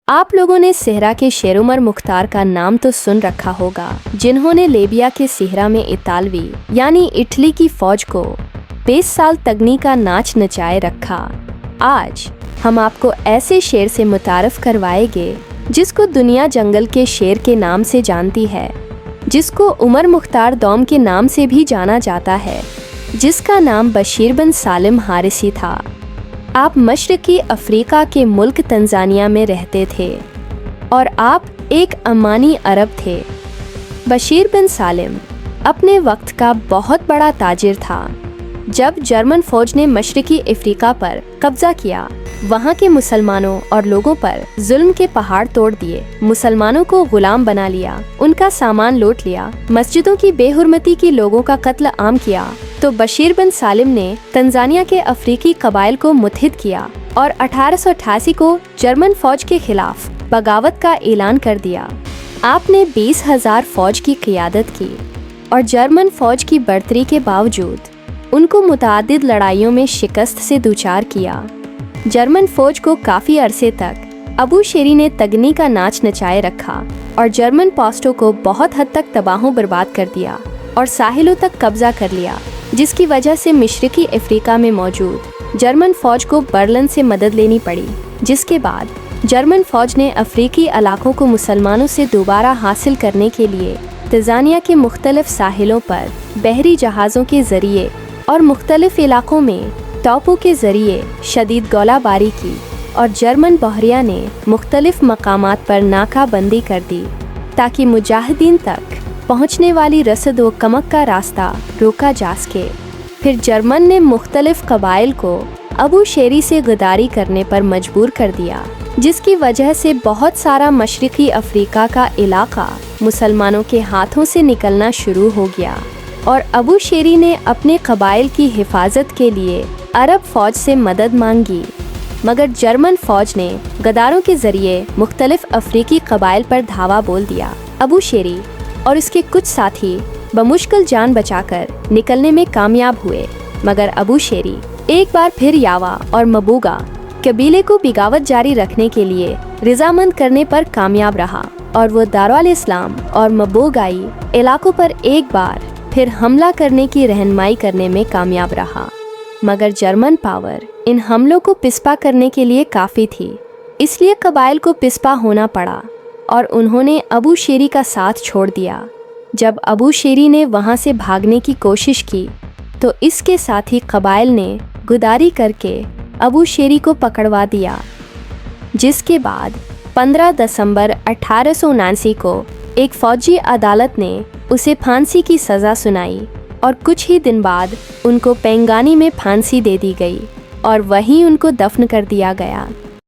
आप लोगों ने सेहरा के शेर उमर मुख्तार का नाम तो सुन रखा होगा, जिन्होंने लीबिया के सेहरा में इतालवी यानी इटली की फौज को 20 साल तगनी का नाच नचाए रखा। आज हम आपको ऐसे शेर से मुतारफ करवाएंगे जिसको दुनिया जंगल के शेर के नाम से जानती है, जिसको उमर मुख्तार दौम के नाम से भी जाना जाता है, जिसका नाम बशीर बिन सालिम हारिसी था। आप मशरकी अफ्रीका के मुल्क तंजानिया में रहते थे और आप एक अमानी अरब थे। बशीर बिन सालिम अपने वक्त का बहुत बड़ा ताजिर था। जब जर्मन फौज ने मशरकी अफ्रीका पर कब्जा किया, वहाँ के मुसलमानों और लोगों पर जुल्म के पहाड़ तोड़ दिए, मुसलमानों को गुलाम बना लिया, उनका सामान लूट लिया, मस्जिदों की बेहुरमती की लोगों का कत्ल आम किया, तो बशीर बिन सालिम ने तंजानिया के अफ्रीकी कबाइल को मुत्हिद किया और 1888 को जर्मन फौज के खिलाफ बगावत का ऐलान कर दिया। आपने 20,000 फौज की क़ियादत की और जर्मन फौज की बढ़तरी के बावजूद उनको मुतअद्दिद लड़ाइयों में शिकस्त से दूचार किया। जर्मन फौज को काफ़ी अरसे तक अबू शेरी ने तगनी का नाच नचाए रखा और जर्मन पोस्टों को बहुत हद तक तबाह बर्बाद कर दिया और साहिलों तक कब्जा कर लिया, जिसकी वजह से मशरकी अफ्रीका में मौजूद जर्मन फौज को बर्लिन से मदद लेनी पड़ी। जिसके बाद जर्मन फौज ने अफ्रीकी इलाकों को मुसलमानों से दोबारा हासिल करने के लिए तंजानिया के मुख्तलिफ साहिलों पर बहरी जहाज़ों के ज़रिए और मुख्तलिफ इलाकों में तोपों के ज़रिए शदीद गोलाबारी की और जर्मन बहरिया ने मुख्तलिफ मकामात पर नाकाबंदी कर दी ताकि मुजाहिदीन तक पहुंचने वाली रसद व कमक का रास्ता रोका जा सके। फिर जर्मन ने मुख्तलिफ कबाइल को अबू शेरी से गद्दारी करने पर मजबूर कर दिया, जिसकी वजह से बहुत सारा मशरकी अफ्रीका का इलाका मुसलमानों के हाथों से निकलना शुरू हो गया और अबू शेरी ने अपने कबाइल की हिफाजत के लिए अरब फौज से मदद मांगी, मगर जर्मन फौज ने गद्दारों के ज़रिए मुख्तलिफ अफ्रीकी कबाइल पर धावा बोल दिया। अबू शेरी और उसके कुछ साथी बमुश्किल जान बचाकर निकलने में कामयाब हुए, मगर अबू शेरी एक बार फिर यावा और मबूगा कबीले को बिगावत जारी रखने के लिए रजामंद करने पर कामयाब रहा और वो दारुल इस्लाम और मबूगाई इलाकों पर एक बार फिर हमला करने की रहनुमाई करने में कामयाब रहा। मगर जर्मन पावर इन हमलों को पिस्पा करने के लिए काफ़ी थी, इसलिए कबाइल को पिस्पा होना पड़ा और उन्होंने अबू शेरी का साथ छोड़ दिया। जब अबू शेरी ने वहां से भागने की कोशिश की तो इसके साथ ही कबाइल ने गुदारी करके अबू शेरी को पकड़वा दिया, जिसके बाद 15 दिसंबर 1879 को एक फौजी अदालत ने उसे फांसी की सज़ा सुनाई और कुछ ही दिन बाद उनको पेंगानी में फांसी दे दी गई और वहीं उनको दफन कर दिया गया।